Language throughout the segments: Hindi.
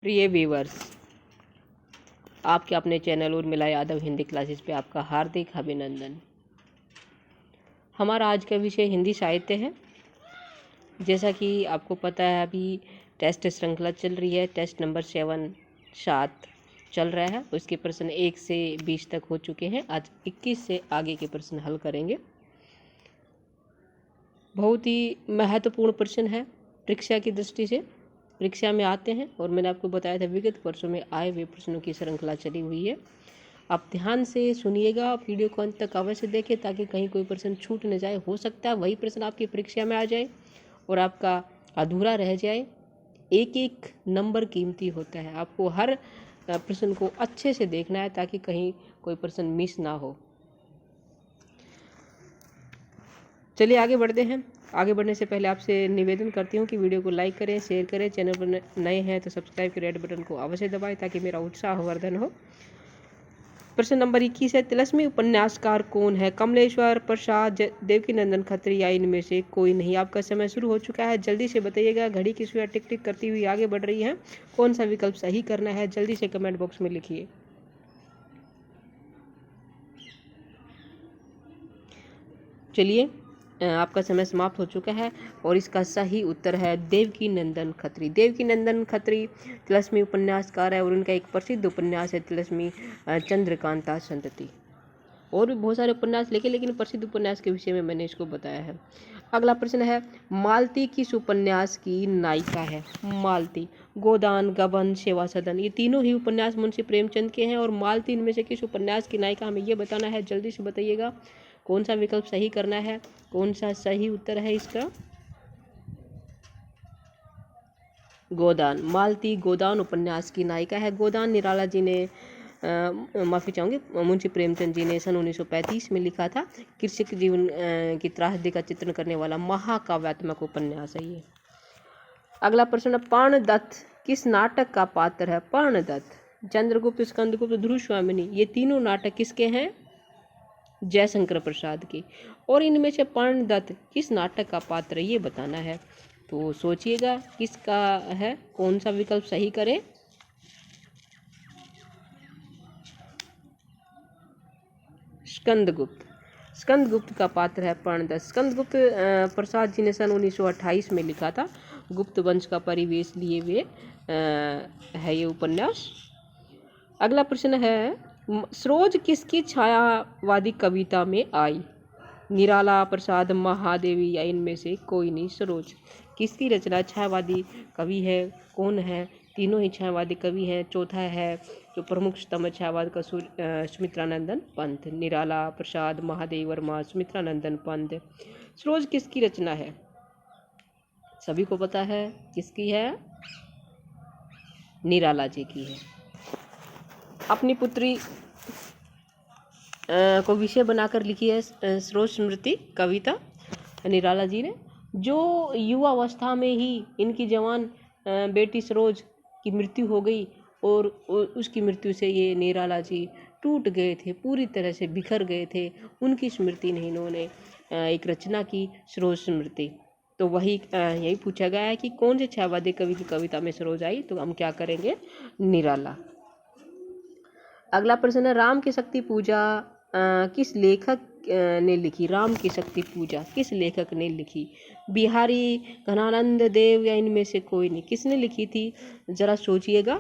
प्रिय व्यूअर्स, आपके अपने चैनल उर्मिला यादव हिंदी क्लासेस पे आपका हार्दिक अभिनंदन। हमारा आज का विषय हिंदी साहित्य है। जैसा कि आपको पता है, अभी टेस्ट श्रृंखला चल रही है। टेस्ट नंबर 7 चल रहा है। उसके प्रश्न 1 से 20 तक हो चुके हैं। आज 21 से आगे के प्रश्न हल करेंगे। बहुत ही महत्वपूर्ण प्रश्न है परीक्षा की दृष्टि से। परीक्षा में आते हैं और मैंने आपको बताया था विगत वर्षों में आए हुए प्रश्नों की श्रृंखला चली हुई है। आप ध्यान से सुनिएगा, वीडियो को अंत तक अवश्य देखें ताकि कहीं कोई प्रश्न छूट न जाए। हो सकता है वही प्रश्न आपकी परीक्षा में आ जाए और आपका अधूरा रह जाए। एक एक नंबर कीमती होता है। आपको हर प्रश्न को अच्छे से देखना है ताकि कहीं कोई प्रश्न मिस ना हो। चलिए आगे बढ़ते हैं। आगे बढ़ने से पहले आपसे निवेदन करती हूँ कि वीडियो को लाइक करें, शेयर करें। चैनल पर नए हैं तो सब्सक्राइब के रेड बटन को अवश्य दबाएं ताकि मेरा उत्साहवर्धन हो। प्रश्न नंबर 21 है, तिलस्मी उपन्यासकार कौन है? कमलेश्वर प्रसाद, देवकीनंदन खत्री या इनमें से कोई नहीं? आपका समय शुरू हो चुका है, जल्दी से बताइएगा। घड़ी की सुइयां टिक टिक करती हुई आगे बढ़ रही है। कौन सा विकल्प सही करना है जल्दी से कमेंट बॉक्स में लिखिए। चलिए, आपका समय समाप्त हो चुका है और इसका सही उत्तर है देवकीनंदन खत्री। देवकीनंदन खत्री तिलस्मी उपन्यासकार है और उनका एक प्रसिद्ध उपन्यास है तिलस्मी चंद्रकांता संतति। और भी बहुत सारे उपन्यास लिखे, लेकिन प्रसिद्ध उपन्यास के विषय में मैंने इसको बताया है। अगला प्रश्न है, मालती किस उपन्यास की नायिका है? मालती, गोदान, गबन, सेवा सदन, ये तीनों ही उपन्यास मुंशी प्रेमचंद के हैं। और मालती इनमें से किस उपन्यास की नायिका, हमें ये बताना है। जल्दी से बताइएगा कौन सा विकल्प सही करना है, कौन सा सही उत्तर है इसका। गोदान, मालती गोदान उपन्यास की नायिका है। गोदान निराला जी ने माफ़ी चाहूँगी, मुंशी प्रेमचंद जी ने सन 1935 में लिखा था। कृषक जीवन की त्रासदी का चित्रण करने वाला महाकाव्यात्मक उपन्यास है ये। अगला प्रश्न, पर्णदत्त किस नाटक का पात्र है? पर्णदत्त, चंद्रगुप्त, स्कंदगुप्त, ध्रुवस्वामिनी, ये तीनों नाटक किसके हैं? जयशंकर प्रसाद की। और इनमें से पर्णदत्त किस नाटक का पात्र है, ये बताना है। तो सोचिएगा किसका है, कौन सा विकल्प सही करें। स्कंदगुप्त, स्कंदगुप्त का पात्र है पर्णदत्त। स्कंदगुप्त प्रसाद जी ने सन 1928 में लिखा था। गुप्त वंश का परिवेश लिए हुए है ये उपन्यास। अगला प्रश्न है, सरोज किसकी छायावादी कविता में आई? निराला, प्रसाद, महादेवी या इनमें से कोई नहीं? सरोज किसकी रचना छायावादी कवि है? कौन है? तीनों ही छायावादी कवि हैं। चौथा है जो प्रमुख स्तंभ छायावाद का सुमित्रानंदन पंत। निराला, प्रसाद, महादेव वर्मा, सुमित्रानंदन पंत। सरोज किसकी रचना है? सभी को पता है किसकी है? निराला जी की है। अपनी पुत्री को विषय बनाकर लिखी है सरोज स्मृति कविता निराला जी ने। जो युवा अवस्था में ही इनकी जवान बेटी सरोज की मृत्यु हो गई और उसकी मृत्यु से ये निराला जी टूट गए थे, पूरी तरह से बिखर गए थे। उनकी स्मृति में इन्होंने एक रचना की, सरोज स्मृति। तो वही यही पूछा गया है कि कौन से छायावादी कवि की कविता में सरोज आई, तो हम क्या करेंगे? निराला। अगला प्रश्न है, राम की शक्ति पूजा किस लेखक ने लिखी? राम की शक्ति पूजा किस लेखक ने लिखी? बिहारी, घनानंद देव या इनमें से कोई नहीं? किसने लिखी थी? जरा सोचिएगा,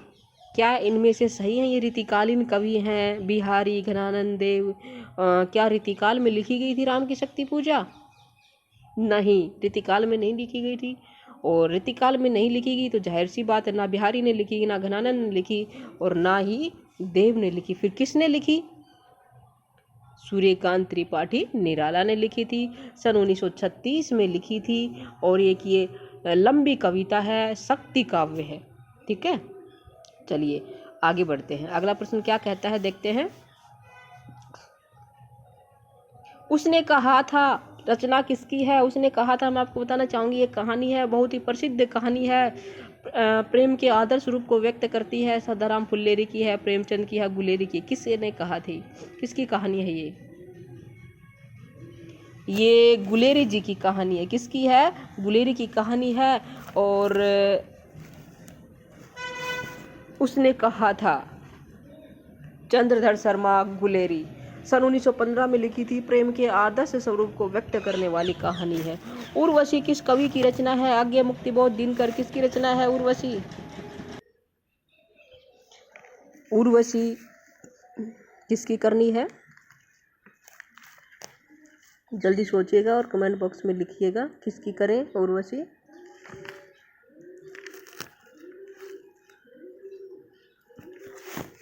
क्या इनमें से सही है? ये रीतिकालीन कवि हैं बिहारी, घनानंद देव। क्या रीतिकाल में लिखी गई थी राम की शक्ति पूजा? नहीं, रीतिकाल में नहीं लिखी गई थी। और रीतिकाल में नहीं लिखी गई तो जाहिर सी बात है, ना बिहारी ने लिखी, ना घनानंद ने लिखी और ना ही देव ने लिखी। फिर किसने लिखी? सूर्यकांत त्रिपाठी निराला ने लिखी थी। सन 1936 में लिखी थी और एक ये लंबी कविता है, शक्ति काव्य है। ठीक है, चलिए आगे बढ़ते हैं। अगला प्रश्न क्या कहता है, देखते हैं। उसने कहा था रचना किसकी है? उसने कहा था, मैं आपको बताना चाहूँगी, ये कहानी है, बहुत ही प्रसिद्ध कहानी है। प्रेम के आदर्श रूप को व्यक्त करती है। सदाराम फुल्लेरी की है, प्रेमचंद की है, गुलेरी की। किसने कहा थी? किसकी कहानी है ये गुलेरी जी की कहानी है। किसकी है? गुलेरी की कहानी है। और उसने कहा था। चंद्रधर शर्मा गुलेरी सन 1915 में लिखी थी। प्रेम के आदर्श स्वरूप को व्यक्त करने वाली कहानी है। उर्वशी किस कवि की रचना है? आज्ञा मुक्तिबोध दिनकर किसकी रचना है? उर्वशी। उर्वशी किसकी करनी है? जल्दी सोचिएगा और कमेंट बॉक्स में लिखिएगा किसकी करें उर्वशी।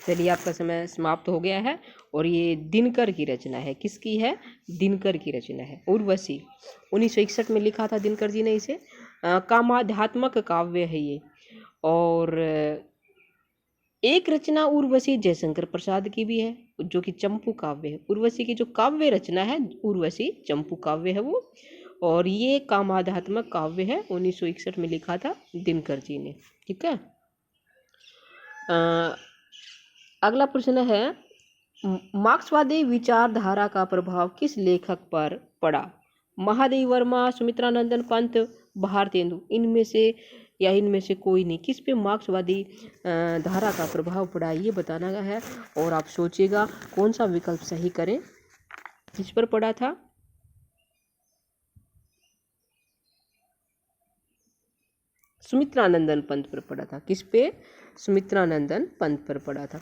चलिए आपका समय समाप्त हो गया है और ये दिनकर की रचना है। किसकी है? दिनकर की रचना है उर्वशी। 1961 में लिखा था दिनकर जी ने इसे। कामाध्यात्मक काव्य है ये। और एक रचना उर्वशी जयशंकर प्रसाद की भी है जो कि चंपू काव्य है। उर्वशी की जो काव्य रचना है उर्वशी चंपू काव्य है वो। और ये कामाध्यात्मक काव्य है, 1961 में लिखा था दिनकर जी ने। ठीक है। अगला प्रश्न है, मार्क्सवादी विचारधारा का प्रभाव किस लेखक पर पड़ा? महादेव वर्मा, सुमित्रानंदन पंत, भारतेंदु। इनमें से या इनमें से कोई नहीं। किस पे मार्क्सवादी धारा का प्रभाव पड़ा ये बताना है और आप सोचिएगा कौन सा विकल्प सही करें। किस पर पड़ा था? सुमित्रानंदन पंत पर पड़ा था। किस पे? सुमित्रानंदन पंत पर पड़ा था।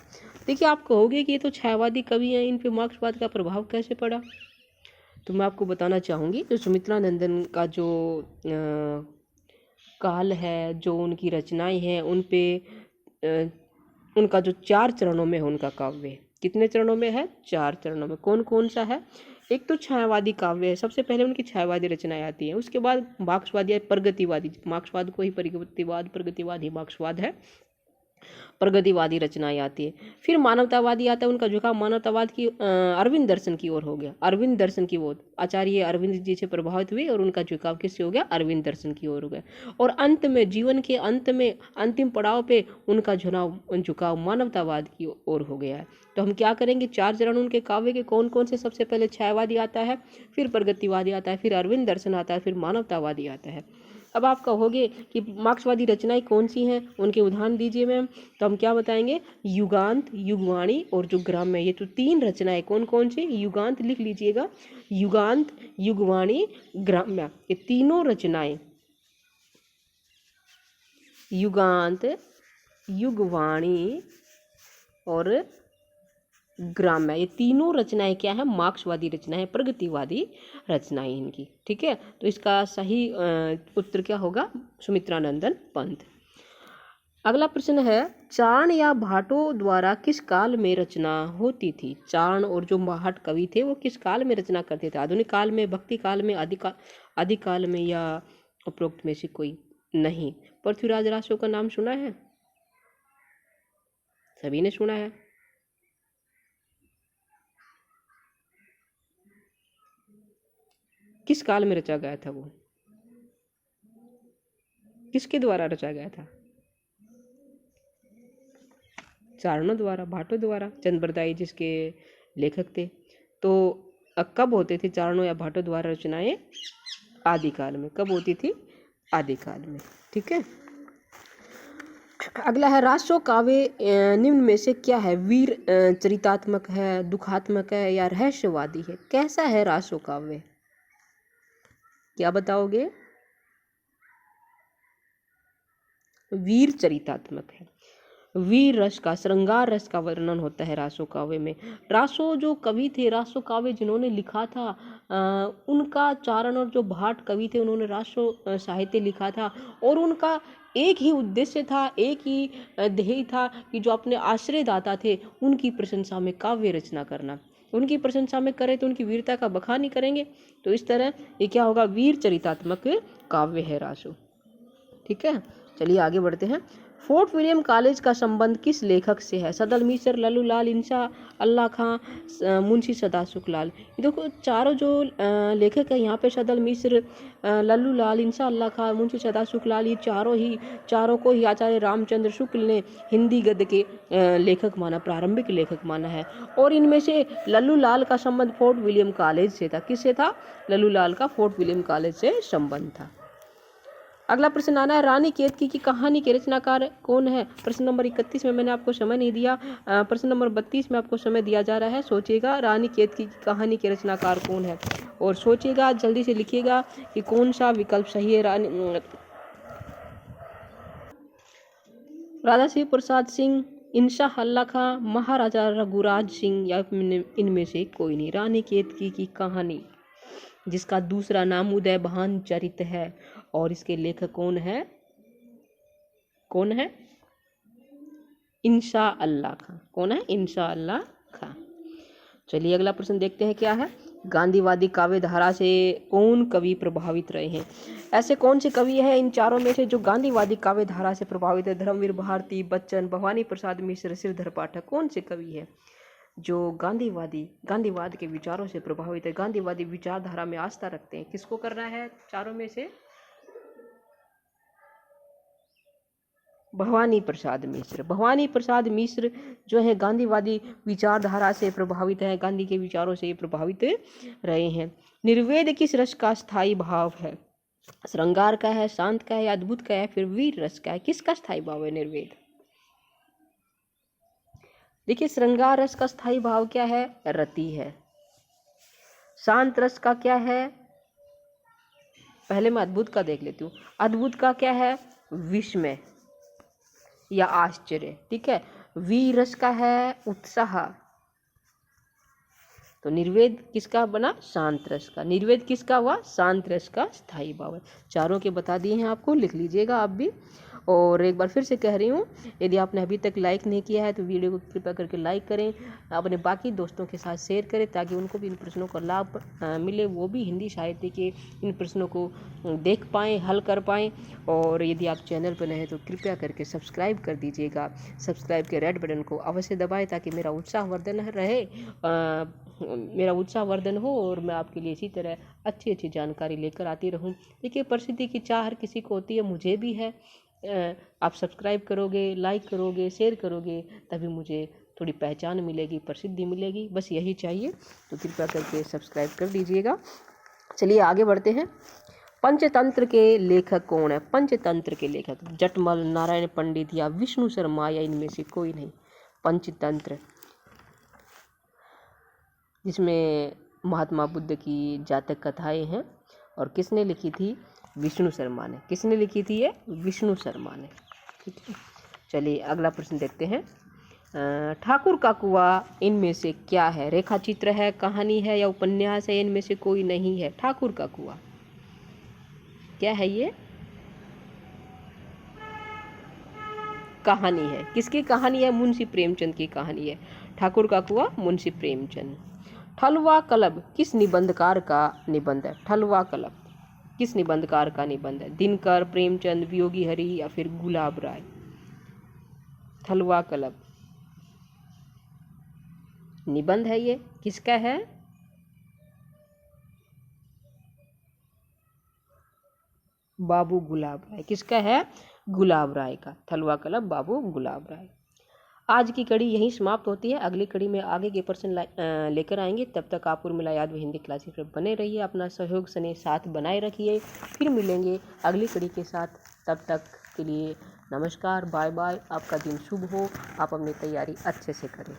देखिए आप कहोगे कि ये तो छायावादी कवि हैं, इन पे मार्क्सवाद का प्रभाव कैसे पड़ा? तो मैं आपको बताना चाहूँगी जो सुमित्रानंदन का जो काल है, जो उनकी रचनाएं हैं, उन पे उनका जो 4 चरणों में है उनका काव्य। कितने चरणों में है? 4 चरणों में। कौन कौन सा है? एक तो छायावादी काव्य है, सबसे पहले उनकी छायावादी रचनाएं आती हैं। उसके बाद मार्क्सवादी या प्रगतिवादी, मार्क्सवाद को ही प्रगतिवाद ही मार्क्सवाद है, प्रगतिवादी रचनाएं आती है। फिर मानवतावादी आता है, उनका झुकाव मानवतावाद की अरविंद दर्शन की ओर हो गया। अरविंद दर्शन की ओर आचार्य अरविंद जी से प्रभावित हुए और उनका झुकाव किससे हो गया? अरविंद दर्शन की ओर हो गया। और अंत में, जीवन के अंत में, अंतिम पड़ाव पे उनका झुकाव मानवतावाद की ओर हो गया है। तो हम क्या करेंगे? 4 चरण उनके काव्य के कौन कौन से? सबसे पहले छायावादी आता है, फिर प्रगतिवादी आता है, फिर अरविंद दर्शन आता है, फिर मानवतावादी आता है। अब आप कहोगे कि मार्क्सवादी रचनाएं कौन सी हैं, उनके उदाहरण दीजिए मैम। तो हम क्या बताएंगे? युगांत, युगवाणी और जो ग्राम्य। ये तो 3 रचनाएं कौन कौन सी? युगांत लिख लीजिएगा। युगांत, युगवाणी, ग्राम्य, ये तीनों रचनाएं, युगांत, युगवाणी और ग्राम्य, ये तीनों रचनाएं क्या है? मार्क्सवादी रचनाएं, प्रगतिवादी रचनाएं इनकी। ठीक है। तो इसका सही उत्तर क्या होगा? सुमित्रानंदन पंत। अगला प्रश्न है, चारण या भाटों द्वारा किस काल में रचना होती थी? चारण और जो भाट कवि थे वो किस काल में रचना करते थे? आधुनिक काल में, भक्ति काल में, आदि काल में, या उपरोक्त में से कोई नहीं? पृथ्वीराज रासो का नाम सुना है? सभी ने सुना है। किस काल में रचा गया था वो? किसके द्वारा रचा गया था? चारणों द्वारा, भाटों द्वारा। चंद्रबरदाई जिसके लेखक थे। तो कब होते थे चारणों या भाटों द्वारा रचनाएं? आदिकाल में। कब होती थी? आदिकाल में। ठीक है। अगला है, रासो काव्य निम्न में से क्या है? वीर चरितात्मक है, दुखात्मक है या रहस्यवादी है? कैसा है रासो काव्य? क्या बताओगे? वीर चरितात्मक है। वीर रस का, श्रृंगार रस का वर्णन होता है रासो काव्य में। रासो जो कवि थे, रासो काव्य जिन्होंने लिखा था, उनका चारण और जो भाट कवि थे उन्होंने रासो साहित्य लिखा था। और उनका एक ही उद्देश्य था, एक ही ध्येय था कि जो अपने आश्रयदाता थे उनकी प्रशंसा में काव्य रचना करना। उनकी प्रशंसा में करें तो उनकी वीरता का बखान ही करेंगे। तो इस तरह ये क्या होगा? वीर चरितात्मक काव्य है रासो। ठीक है। चलिए आगे बढ़ते हैं। फोर्ट विलियम कॉलेज का संबंध किस लेखक से है? सदल मिश्र, लल्लू लाल, इंशा अल्लाह खां, मुंशी सदाशुक लाल। देखो चारों जो लेखक है यहाँ पे, सदल मिश्र, लल्लू लाल, इंशा अल्लाह खां, मुंशी सदाशुक लाल, ये चारों को ही आचार्य रामचंद्र शुक्ल ने हिंदी गद्य के लेखक माना, प्रारंभिक लेखक माना है। और इनमें से लल्लू लाल का संबंध फोर्ट विलियम कॉलेज से था। किससे था? लल्लू लाल का फोर्ट विलियम कॉलेज से संबंध था। अगला प्रश्न आना है, रानी केतकी की कहानी के रचनाकार कौन है। प्रश्न नंबर 31 में मैंने आपको समय नहीं दिया, प्रश्न नंबर 32 में आपको समय दिया जा रहा है। सोचिएगा रानी केतकी की कहानी के रचनाकार कौन है और सोचिएगा, जल्दी से लिखिएगा कि कौन सा विकल्प सही है। राजा शिव प्रसाद सिंह, इंशाह अल्लाह खां, महाराजा रघुराज सिंह या इनमें से कोई नहीं। रानी केतकी की कहानी, जिसका दूसरा नाम उदय भान चरित है, और इसके लेखक कौन है? कौन है? इंशाह अल्लाह खां। कौन है? इंशाह अल्लाह खां। चलिए अगला प्रश्न देखते हैं क्या है। गांधीवादी काव्य धारा से कौन कवि प्रभावित रहे हैं? ऐसे कौन से कवि हैं इन चारों में से जो गांधीवादी काव्य धारा से प्रभावित है? धर्मवीर भारती, बच्चन, भवानी प्रसाद मिश्र, श्रीधर पाठक। कौन से कवि है जो गांधीवाद के विचारों से प्रभावित है, गांधीवादी विचारधारा में आस्था रखते हैं? किसको करना है चारों में से? भवानी प्रसाद मिश्र। भवानी प्रसाद मिश्र जो है गांधीवादी विचारधारा से प्रभावित है, गांधी के विचारों से प्रभावित रहे हैं। निर्वेद किस रस का स्थायी भाव है? श्रृंगार का है, शांत का है, अद्भुत का है, फिर वीर रस का है? किसका स्थायी भाव है निर्वेद? देखिए, श्रृंगार रस का स्थायी भाव क्या है? रति है। शांत रस का क्या है? पहले मैं अद्भुत का देख लेती हूँ। अद्भुत का क्या है? विस्मय या आश्चर्य। ठीक है। वीर रस का है उत्साह। तो निर्वेद किसका बना? शांत रस का। निर्वेद किसका हुआ? शांत रस का स्थायी भाव है। चारों के बता दिए हैं आपको, लिख लीजिएगा आप भी। और एक बार फिर से कह रही हूँ, यदि आपने अभी तक लाइक नहीं किया है तो वीडियो को कृपया करके लाइक करें, अपने बाकी दोस्तों के साथ शेयर करें ताकि उनको भी इन प्रश्नों का लाभ मिले, वो भी हिंदी साहित्य के इन प्रश्नों को देख पाएँ, हल कर पाएँ। और यदि आप चैनल पर नए हैं तो कृपया करके सब्सक्राइब कर दीजिएगा। सब्सक्राइब के रेड बटन को अवश्य दबाएँ ताकि मेरा उत्साहवर्धन रहे, मेरा उत्साहवर्धन हो और मैं आपके लिए इसी तरह अच्छी अच्छी जानकारी लेकर आती रहूं। देखिए, प्रसिद्धि की चाह हर किसी को होती है, मुझे भी है। आप सब्सक्राइब करोगे, लाइक करोगे, शेयर करोगे, तभी मुझे थोड़ी पहचान मिलेगी, प्रसिद्धि मिलेगी, बस यही चाहिए। तो कृपया करके सब्सक्राइब कर दीजिएगा। चलिए आगे बढ़ते हैं। पंचतंत्र के लेखक कौन है? पंचतंत्र के लेखक जटमल, नारायण पंडित या विष्णु शर्मा या इनमें से कोई नहीं। पंचतंत्र जिसमें महात्मा बुद्ध की जातक कथाएं हैं, और किसने लिखी थी? विष्णु शर्मा ने। किसने लिखी थी ये? विष्णु शर्मा ने। ठीक है। चलिए अगला प्रश्न देखते हैं। ठाकुर का कुआं इनमें से क्या है? रेखा चित्र है, कहानी है या उपन्यास है? इनमें से कोई नहीं है। ठाकुर का कुआं क्या है? ये कहानी है। किसकी कहानी है? मुंशी प्रेमचंद की कहानी है। ठाकुर का कुआं मुंशी प्रेमचंद। ठलुआ कलब किस निबंधकार का निबंध है? ठलुआ कलब किस निबंधकार का निबंध है? दिनकर, प्रेमचंद, वियोगी हरि या फिर गुलाब राय? ठलुआ कलब निबंध है, ये किसका है? बाबू गुलाब राय। किसका है? गुलाब राय का। ठलुआ कलब बाबू गुलाब राय। आज की कड़ी यहीं समाप्त होती है। अगली कड़ी में आगे के प्रश्न लेकर आएंगे। तब तक आप उर्मिला यादव हिंदी क्लासेस पर बने रहिए, अपना सहयोग स्नेह साथ बनाए रखिए। फिर मिलेंगे अगली कड़ी के साथ। तब तक के लिए नमस्कार, बाय बाय। आपका दिन शुभ हो, आप अपनी तैयारी अच्छे से करें।